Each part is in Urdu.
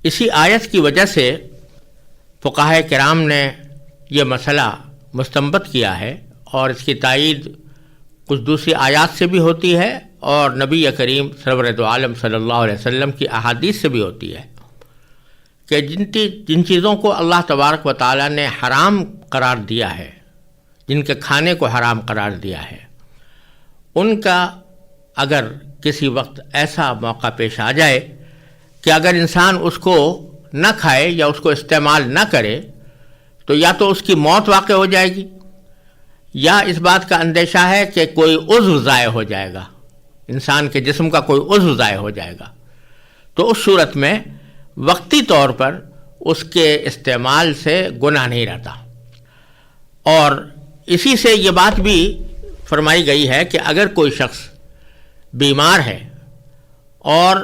اسی آیت کی وجہ سے فقہائے کرام نے یہ مسئلہ مستنبط کیا ہے، اور اس کی تائید کچھ دوسری آیات سے بھی ہوتی ہے اور نبی کریم سرور دو عالم صلی اللہ علیہ وسلم کی احادیث سے بھی ہوتی ہے کہ جن چیزوں کو اللہ تبارک و تعالیٰ نے حرام قرار دیا ہے، جن کے کھانے کو حرام قرار دیا ہے، ان کا اگر کسی وقت ایسا موقع پیش آ جائے کہ اگر انسان اس کو نہ کھائے یا اس کو استعمال نہ کرے تو یا تو اس کی موت واقع ہو جائے گی، یا اس بات کا اندیشہ ہے کہ کوئی عضو ضائع ہو جائے گا، انسان کے جسم کا کوئی عضو ضائع ہو جائے گا، تو اس صورت میں وقتی طور پر اس کے استعمال سے گناہ نہیں رہتا۔ اور اسی سے یہ بات بھی فرمائی گئی ہے کہ اگر کوئی شخص بیمار ہے اور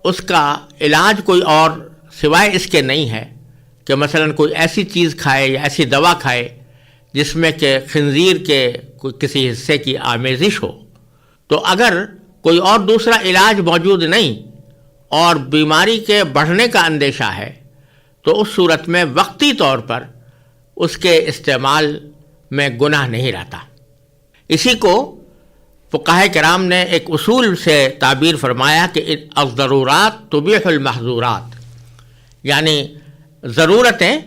اس کا علاج کوئی اور سوائے اس کے نہیں ہے کہ مثلا کوئی ایسی چیز کھائے یا ایسی دوا کھائے جس میں کہ خنزیر کے کسی حصے کی آمیزش ہو، تو اگر کوئی اور دوسرا علاج موجود نہیں اور بیماری کے بڑھنے کا اندیشہ ہے تو اس صورت میں وقتی طور پر اس کے استعمال میں گناہ نہیں رہتا۔ اسی کو فقہائے کرام نے ایک اصول سے تعبیر فرمایا کہ الضرورات تبیح المحظورات، یعنی ضرورتیں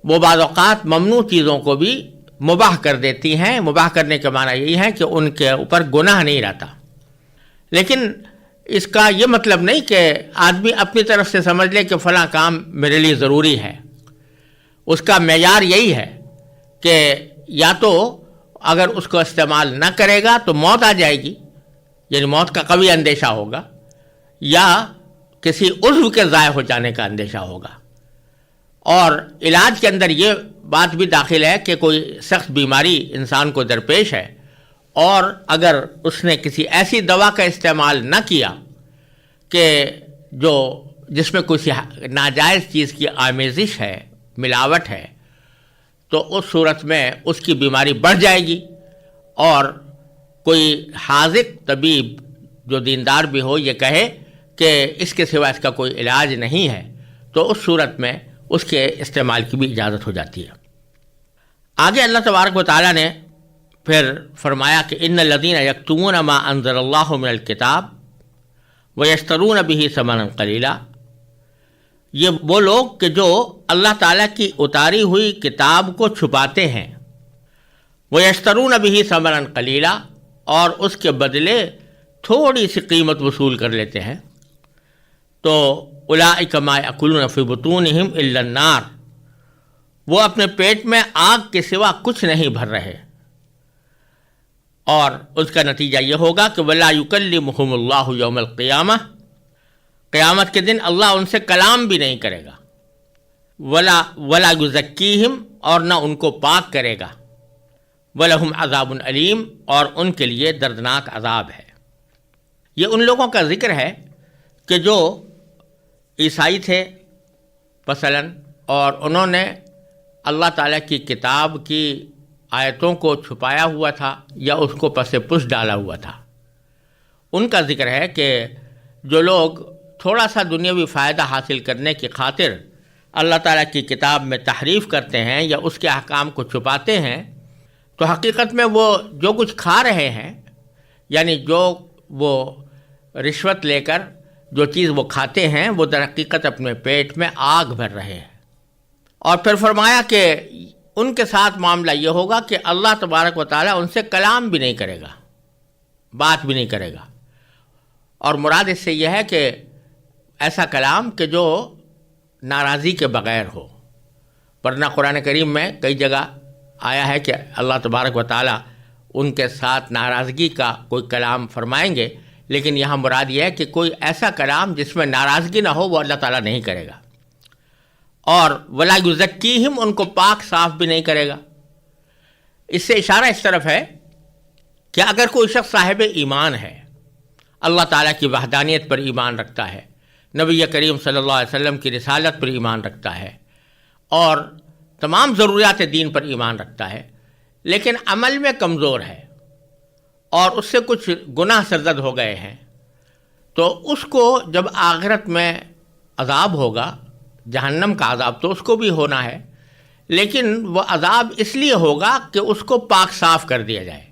وہ بعض اوقات ممنوع چیزوں کو بھی مباح کر دیتی ہیں۔ مباح کرنے کا معنی یہی ہے کہ ان کے اوپر گناہ نہیں رہتا، لیکن اس کا یہ مطلب نہیں کہ آدمی اپنی طرف سے سمجھ لے کہ فلاں کام میرے لیے ضروری ہے۔ اس کا معیار یہی ہے کہ یا تو اگر اس کو استعمال نہ کرے گا تو موت آ جائے گی، یعنی موت کا قوی اندیشہ ہوگا، یا کسی عضو کے ضائع ہو جانے کا اندیشہ ہوگا۔ اور علاج کے اندر یہ بات بھی داخل ہے کہ کوئی سخت بیماری انسان کو درپیش ہے اور اگر اس نے کسی ایسی دوا کا استعمال نہ کیا کہ جس میں کسی ناجائز چیز کی آمیزش ہے، ملاوٹ ہے، تو اس صورت میں اس کی بیماری بڑھ جائے گی، اور کوئی حاذق طبیب جو دیندار بھی ہو یہ کہے کہ اس کے سوا اس کا کوئی علاج نہیں ہے، تو اس صورت میں اس کے استعمال کی بھی اجازت ہو جاتی ہے۔ آگے اللہ تبارک و تعالیٰ نے پھر فرمایا کہ ان الذین یکتمون ما انزل اللہ من الکتاب ویشترون بہ ثمنا قلیلا، یہ وہ لوگ کہ جو اللہ تعالیٰ کی اتاری ہوئی کتاب کو چھپاتے ہیں، ویشترون بہ ثمنا قلیلا، اور اس کے بدلے تھوڑی سی قیمت وصول کر لیتے ہیں، تو اولئک ما یأکلون فی بطونہم الا النار، وہ اپنے پیٹ میں آگ کے سوا کچھ نہیں بھر رہے، اور اس کا نتیجہ یہ ہوگا کہ ولا یکلمہم اللہ یوم القیامہ، قیامت کے دن اللہ ان سے کلام بھی نہیں کرے گا، ولا یزکیہم، اور نہ ان کو پاک کرے گا، ولہم عذاب علیم، اور ان کے لیے دردناک عذاب ہے۔ یہ ان لوگوں کا ذکر ہے کہ جو عیسائی تھے مثلا، اور انہوں نے اللہ تعالیٰ کی کتاب کی آیتوں کو چھپایا ہوا تھا یا اس کو پس پش ڈالا ہوا تھا۔ ان کا ذکر ہے کہ جو لوگ تھوڑا سا دنیاوی فائدہ حاصل کرنے کی خاطر اللہ تعالیٰ کی کتاب میں تحریف کرتے ہیں یا اس کے احکام کو چھپاتے ہیں، تو حقیقت میں وہ جو کچھ کھا رہے ہیں، یعنی جو وہ رشوت لے کر جو چیز وہ کھاتے ہیں، وہ در حقیقت اپنے پیٹ میں آگ بھر رہے ہیں۔ اور پھر فرمایا کہ ان کے ساتھ معاملہ یہ ہوگا کہ اللہ تبارک و تعالیٰ ان سے کلام بھی نہیں کرے گا، بات بھی نہیں کرے گا، اور مراد اس سے یہ ہے کہ ایسا کلام کہ جو ناراضی کے بغیر ہو، ورنہ قرآن کریم میں کئی جگہ آیا ہے کہ اللہ تبارک و تعالیٰ ان کے ساتھ ناراضگی کا کوئی کلام فرمائیں گے، لیکن یہاں مراد یہ ہے کہ کوئی ایسا کلام جس میں ناراضگی نہ ہو وہ اللہ تعالیٰ نہیں کرے گا، اور ولا یزکیہم، ان کو پاک صاف بھی نہیں کرے گا۔ اس سے اشارہ اس طرف ہے کہ اگر کوئی شخص صاحب ایمان ہے، اللہ تعالیٰ کی وحدانیت پر ایمان رکھتا ہے، نبی کریم صلی اللہ علیہ وسلم کی رسالت پر ایمان رکھتا ہے، اور تمام ضروریات دین پر ایمان رکھتا ہے، لیکن عمل میں کمزور ہے اور اس سے کچھ گناہ سرزد ہو گئے ہیں، تو اس کو جب آخرت میں عذاب ہوگا جہنم کا عذاب تو اس کو بھی ہونا ہے، لیکن وہ عذاب اس لیے ہوگا کہ اس کو پاک صاف کر دیا جائے،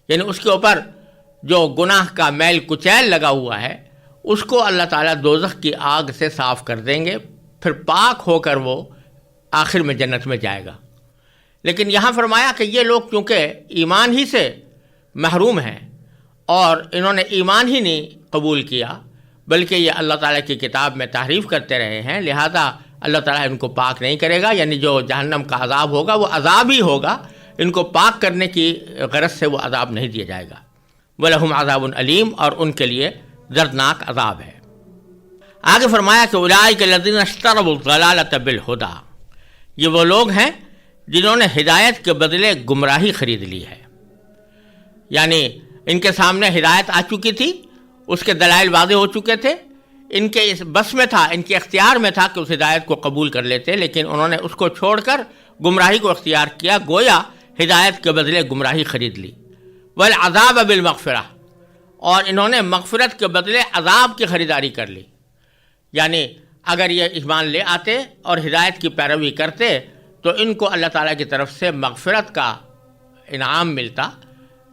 یعنی اس کے اوپر جو گناہ کا میل کچیل لگا ہوا ہے اس کو اللہ تعالیٰ دوزخ کی آگ سے صاف کر دیں گے، پھر پاک ہو کر وہ آخر میں جنت میں جائے گا۔ لیکن یہاں فرمایا کہ یہ لوگ کیونکہ ایمان ہی سے محروم ہیں اور انہوں نے ایمان ہی نہیں قبول کیا بلکہ یہ اللہ تعالیٰ کی کتاب میں تحریف کرتے رہے ہیں، لہذا اللہ تعالیٰ ان کو پاک نہیں کرے گا، یعنی جو جہنم کا عذاب ہوگا وہ عذاب ہی ہوگا، ان کو پاک کرنے کی غرض سے وہ عذاب نہیں دیا جائے گا۔ وَلَهُمْ عَذَابٌ عَلِيمٌ، اور ان کے لیے دردناک عذاب ہے۔ آگے فرمایا کہ اولئک الذین اشتروا الضلالۃ بالہدی، یہ وہ لوگ ہیں جنہوں نے ہدایت کے بدلے گمراہی خرید لی ہے، یعنی ان کے سامنے ہدایت آ چکی تھی، اس کے دلائل واضح ہو چکے تھے، ان کے اس بس میں تھا، ان کے اختیار میں تھا کہ اس ہدایت کو قبول کر لیتے، لیکن انہوں نے اس کو چھوڑ کر گمراہی کو اختیار کیا، گویا ہدایت کے بدلے گمراہی خرید لی۔ والعذاب بالمغفرہ، اور انہوں نے مغفرت کے بدلے عذاب کی خریداری کر لی، یعنی اگر یہ ایمان لے آتے اور ہدایت کی پیروی کرتے تو ان کو اللہ تعالیٰ کی طرف سے مغفرت کا انعام ملتا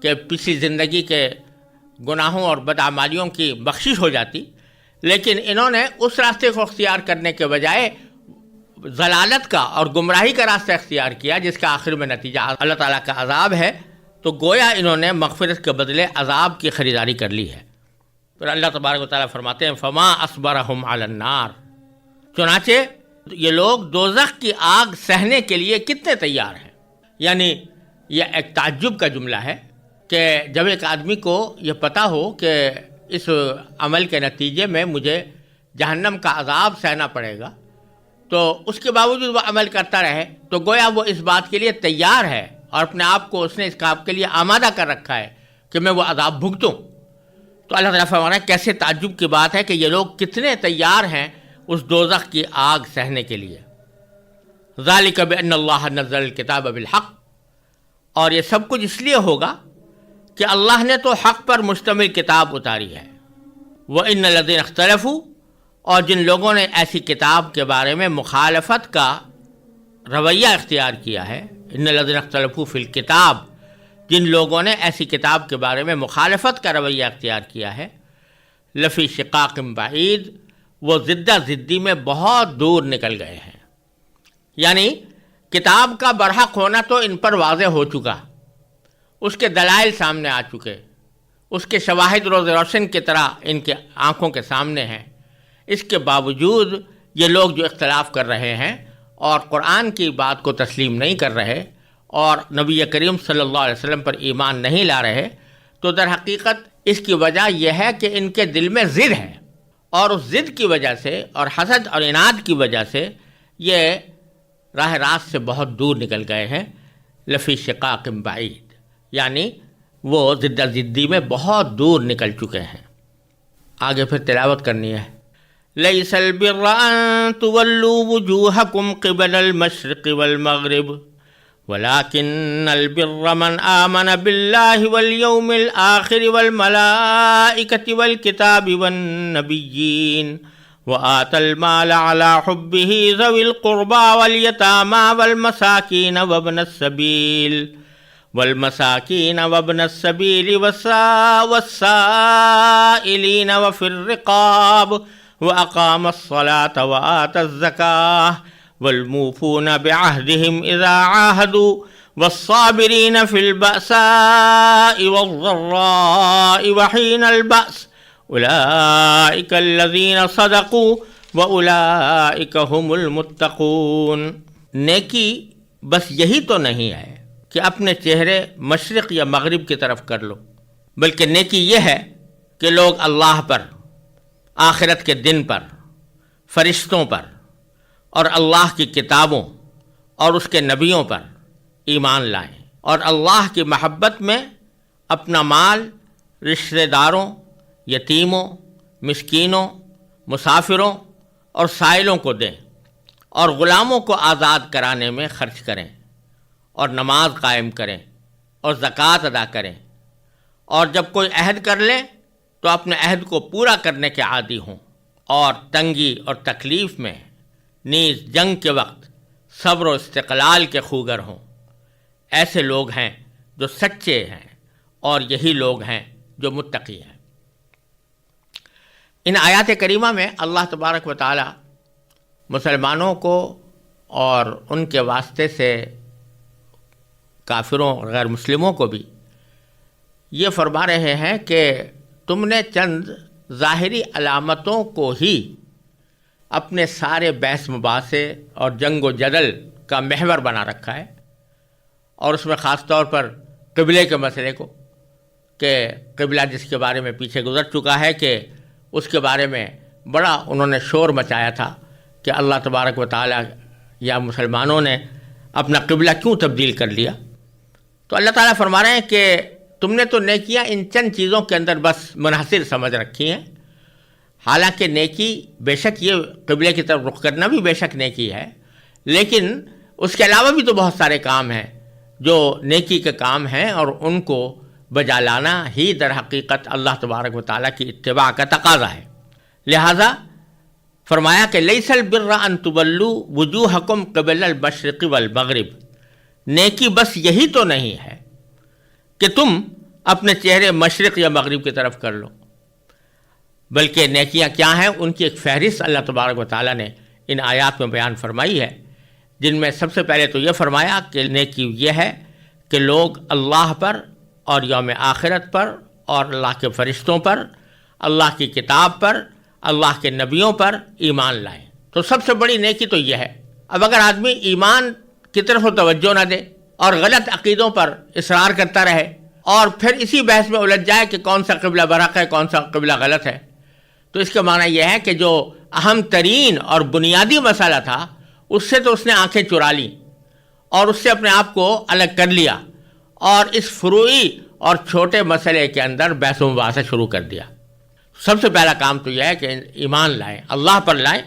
کہ پچھلی زندگی کے گناہوں اور بدعمالیوں کی بخشش ہو جاتی، لیکن انہوں نے اس راستے کو اختیار کرنے کے بجائے ضلالت کا اور گمراہی کا راستہ اختیار کیا، جس کا آخر میں نتیجہ اللہ تعالیٰ کا عذاب ہے، تو گویا انہوں نے مغفرت کے بدلے عذاب کی خریداری کر لی ہے۔ پھر اللہ تبارک و تعالیٰ فرماتے ہیں فما اصبرہم علی النار، چنانچہ یہ لوگ دوزخ کی آگ سہنے کے لیے کتنے تیار ہیں۔ یعنی یہ ایک تعجب کا جملہ ہے کہ جب ایک آدمی کو یہ پتہ ہو کہ اس عمل کے نتیجے میں مجھے جہنم کا عذاب سہنا پڑے گا، تو اس کے باوجود وہ عمل کرتا رہے تو گویا وہ اس بات کے لیے تیار ہے اور اپنے آپ کو اس نے اس کام کے لیے آمادہ کر رکھا ہے کہ میں وہ عذاب بھگتوں۔ تو اللہ تعالیٰ فرما رہا ہے کیسے تعجب کی بات ہے کہ یہ لوگ کتنے تیار ہیں اس دوزخ کی آگ سہنے کے لیے۔ ذالک بأن اللہ نزل الکتاب بالحق، اور یہ سب کچھ اس لیے ہوگا کہ اللہ نے تو حق پر مشتمل کتاب اتاری ہے۔ وَإِنَّ الَّذِينَ اخْتَلَفُوا، اور جن لوگوں نے ایسی کتاب کے بارے میں مخالفت کا رویہ اختیار کیا ہے، ان الذین اختلفوا فی الکتاب، جن لوگوں نے ایسی کتاب کے بارے میں مخالفت کا رویہ اختیار کیا ہے، لفی شقاق بعید، وہ ضدہ ضدی میں بہت دور نکل گئے ہیں۔ یعنی کتاب کا برحق ہونا تو ان پر واضح ہو چکا، اس کے دلائل سامنے آ چکے، اس کے شواہد روز روشن کی طرح ان کے آنکھوں کے سامنے ہیں، اس کے باوجود یہ لوگ جو اختلاف کر رہے ہیں اور قرآن کی بات کو تسلیم نہیں کر رہے اور نبی کریم صلی اللہ علیہ وسلم پر ایمان نہیں لا رہے، تو در حقیقت اس کی وجہ یہ ہے کہ ان کے دل میں ضد ہے، اور اس ضد کی وجہ سے اور حسد اور عناد کی وجہ سے یہ راہ راست سے بہت دور نکل گئے ہیں۔ لفی شقاق بعید، یعنی وہ ضدہ ضدی میں بہت دور نکل چکے ہیں۔ آگے پھر تلاوت کرنی ہے۔ لیس البر ان تولوا وجوہکم قبل المشرق والمغرب ولكن البر من آمن بالله واليوم الآخر والملائكة والكتاب والنبيين وآتى المال على حبه ذوي القربى واليتامى والمساكين وابن السبيل والسائلين وفي الرقاب وأقام الصلاة وآتى الزكاة والموفون بعهدهم إذا عاهدوا والصابرين في البأساء والضراء وحين البأس أولئك الذين صدقوا وأولئك هم المتقون۔ نیکی بس یہی تو نہیں ہے کہ اپنے چہرے مشرق یا مغرب کی طرف کر لو، بلکہ نیکی یہ ہے کہ لوگ اللہ پر، آخرت کے دن پر، فرشتوں پر اور اللہ کی کتابوں اور اس کے نبیوں پر ایمان لائیں، اور اللہ کی محبت میں اپنا مال رشتہ داروں، یتیموں، مسکینوں، مسافروں اور سائلوں کو دیں، اور غلاموں کو آزاد کرانے میں خرچ کریں، اور نماز قائم کریں اور زکوٰۃ ادا کریں، اور جب کوئی عہد کر لے تو اپنے عہد کو پورا کرنے کے عادی ہوں، اور تنگی اور تکلیف میں نیز جنگ کے وقت صبر و استقلال کے خوگر ہوں۔ ایسے لوگ ہیں جو سچے ہیں اور یہی لوگ ہیں جو متقی ہیں۔ ان آیات کریمہ میں اللہ تبارک و تعالی مسلمانوں کو اور ان کے واسطے سے کافروں اور غیر مسلموں کو بھی یہ فرما رہے ہیں کہ تم نے چند ظاہری علامتوں کو ہی اپنے سارے بحث مباحثے اور جنگ و جدل کا محور بنا رکھا ہے، اور اس میں خاص طور پر قبلے کے مسئلے کو، کہ قبلہ جس کے بارے میں پیچھے گزر چکا ہے کہ اس کے بارے میں بڑا انہوں نے شور مچایا تھا کہ اللہ تبارک و تعالیٰ یا مسلمانوں نے اپنا قبلہ کیوں تبدیل کر لیا۔ تو اللہ تعالیٰ فرما رہے ہیں کہ تم نے تو نیکیاں ان چند چیزوں کے اندر بس منحصر سمجھ رکھی ہیں، حالانکہ نیکی بے شک یہ قبلے کی طرف رخ کرنا بھی بے شک نیکی ہے، لیکن اس کے علاوہ بھی تو بہت سارے کام ہیں جو نیکی کے کام ہیں، اور ان کو بجا لانا ہی در حقیقت اللہ تبارک و تعالیٰ کی اتباع کا تقاضا ہے۔ لہذا فرمایا کہ لیس البر ان تولوا وجوہکم قبل المشرق والمغرب، نیکی بس یہی تو نہیں ہے کہ تم اپنے چہرے مشرق یا مغرب کی طرف کر لو، بلکہ نیکیاں کیا ہیں ان کی ایک فہرست اللہ تبارک و تعالیٰ نے ان آیات میں بیان فرمائی ہے، جن میں سب سے پہلے تو یہ فرمایا کہ نیکی یہ ہے کہ لوگ اللہ پر اور یوم آخرت پر اور اللہ کے فرشتوں پر، اللہ کی کتاب پر، اللہ کے نبیوں پر ایمان لائیں۔ تو سب سے بڑی نیکی تو یہ ہے۔ اب اگر آدمی ایمان کی طرف توجہ نہ دے اور غلط عقیدوں پر اصرار کرتا رہے اور پھر اسی بحث میں الجھ جائے کہ کون سا قبلہ برحق ہے کون سا قبلہ غلط ہے، تو اس کا معنی یہ ہے کہ جو اہم ترین اور بنیادی مسئلہ تھا اس سے تو اس نے آنکھیں چرا لیں اور اس سے اپنے آپ کو الگ کر لیا، اور اس فروعی اور چھوٹے مسئلے کے اندر بحث و مباحثہ شروع کر دیا۔ سب سے پہلا کام تو یہ ہے کہ ایمان لائیں، اللہ پر لائیں،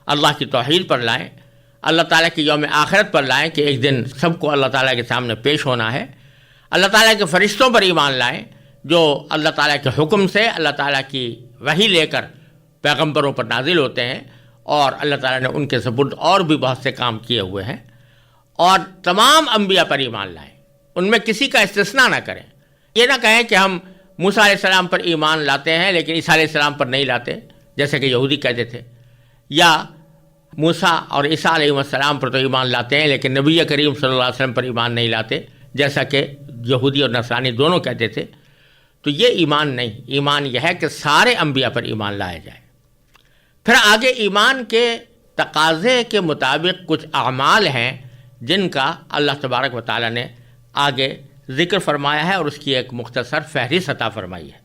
اللہ کی توحید پر لائیں، اللہ تعالیٰ کی یوم آخرت پر لائیں کہ ایک دن سب کو اللہ تعالیٰ کے سامنے پیش ہونا ہے، اللہ تعالیٰ کے فرشتوں پر ایمان لائیں جو اللہ تعالیٰ کے حکم سے اللہ تعالیٰ کی وحی لے کر پیغمبروں پر نازل ہوتے ہیں، اور اللہ تعالیٰ نے ان کے سپرد اور بھی بہت سے کام کیے ہوئے ہیں، اور تمام انبیاء پر ایمان لائیں، ان میں کسی کا استثناء نہ کریں۔ یہ نہ کہیں کہ ہم موسیٰ علیہ السلام پر ایمان لاتے ہیں لیکن عیسیٰ علیہ السلام پر نہیں لاتے، جیسے کہ یہودی کہتے تھے، یا موسیٰ اور عیسیٰ علیہ السلام پر تو ایمان لاتے ہیں لیکن نبی کریم صلی اللہ علیہ وسلم پر ایمان نہیں لاتے، جیسا کہ یہودی اور نصرانی دونوں کہتے تھے۔ تو یہ ایمان نہیں، ایمان یہ ہے کہ سارے انبیاء پر ایمان لایا جائے۔ پھر آگے ایمان کے تقاضے کے مطابق کچھ اعمال ہیں جن کا اللہ تبارک و تعالیٰ نے آگے ذکر فرمایا ہے اور اس کی ایک مختصر فہرست عطا فرمائی ہے۔